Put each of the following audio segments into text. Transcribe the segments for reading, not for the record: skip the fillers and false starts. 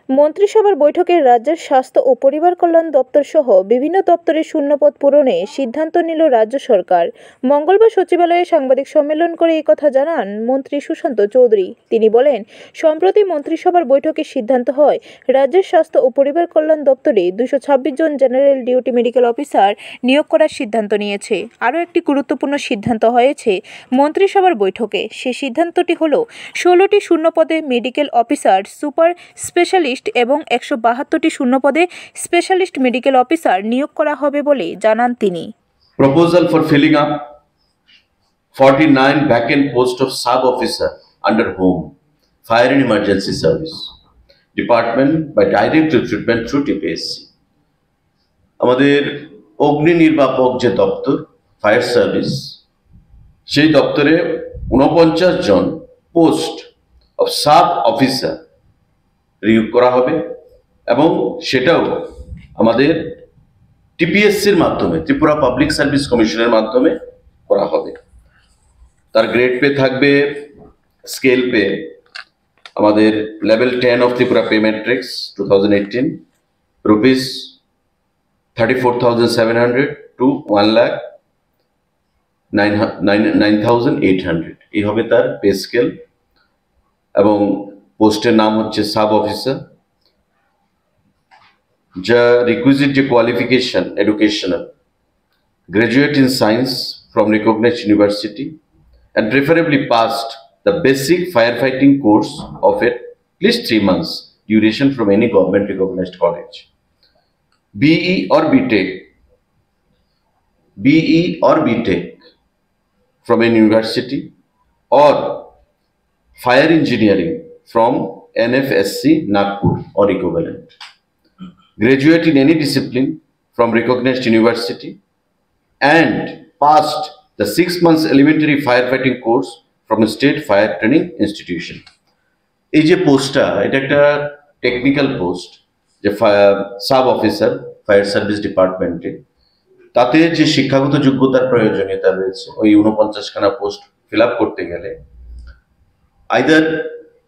মন্ত্রিসভার বৈঠকে রাজ্যের স্বাস্থ্য ও পরিবার কল্যাণ দপ্তর সহ বিভিন্ন দপ্তরের শূন্যপদ পূরণে সিদ্ধান্ত নিল রাজ্য সরকার। মঙ্গলবার সচিবালয়ে সাংবাদিক সম্মেলন করে এই কথা জানান মন্ত্রী সুশান্ত চৌধুরী। তিনি বলেন, সম্প্রতি মন্ত্রিসভার বৈঠকে সিদ্ধান্ত হয় রাজ্যের স্বাস্থ্য ও পরিবার কল্যাণ দপ্তরে 226 জন জেনারেল ডিউটি মেডিকেল অফিসার নিয়োগ করার সিদ্ধান্ত নিয়েছে। আরও একটি গুরুত্বপূর্ণ সিদ্ধান্ত হয়েছে মন্ত্রিসভার বৈঠকে। সেই সিদ্ধান্তটি হল 16টি শূন্যপদে মেডিকেল অফিসার, সুপার স্পেশালিস্ট এবং 172টি শূন্যপদে স্পেশালিস্ট মেডিকেল অফিসার নিয়োগ করা হবে বলে জানান তিনি। Proposal for filling up 49 vacant posts of sub-officer under Home, Fire and Emergency Service Department by direct recruitment through TPSC. আমাদের অগ্নি নির্বাপক যে দপ্তর ফায়ার সার্ভিস, সেই দপ্তরে 49 জন পোস্ট অফ সাব অফিসার নিয়োগ করা হবে এবং সেটাও আমাদের টিপিএসসির মাধ্যমে, ত্রিপুরা পাবলিক সার্ভিস কমিশনের মাধ্যমে করা হবে। তার গ্রেড পে থাকবে, স্কেল পে আমাদের level 10 of Tripura pay matrix 2018 rupees 34,700 to 1,09,800 এই হবে তার পে স্কেল। এবং পোস্টের নাম হচ্ছে সাব অফিসার। যা রিকুইজিট যে qualification educational, graduate in science from recognised university and preferably passed the basic firefighting course of at least 3 months duration from any government recognized college. BE or BTech from an university or fire engineering from NFSC Nagpur or equivalent. Graduate in any discipline from recognized university and passed the 6 months elementary firefighting course from a state fire training institution. এই যে পোস্টটা, এটা একটা technical post, যে sub officer fire service ডিপার্টমেন্টে, তাতে যে শিক্ষাগত যোগ্যতার প্রয়োজনীয়তা রয়েছে ওই 49খানা পোস্ট ফিল আপ করতে গেলে either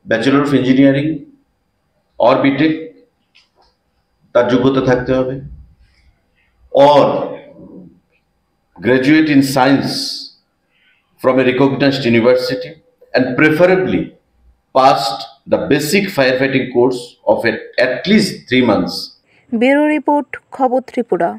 bachelor of engineering or B Tech তার যোগ্যতা থাকতে হবে, or graduate in science from a recognized university and preferably passed the basic firefighting course of at least 3 months. Bureau report, খবর ত্রিপুরা।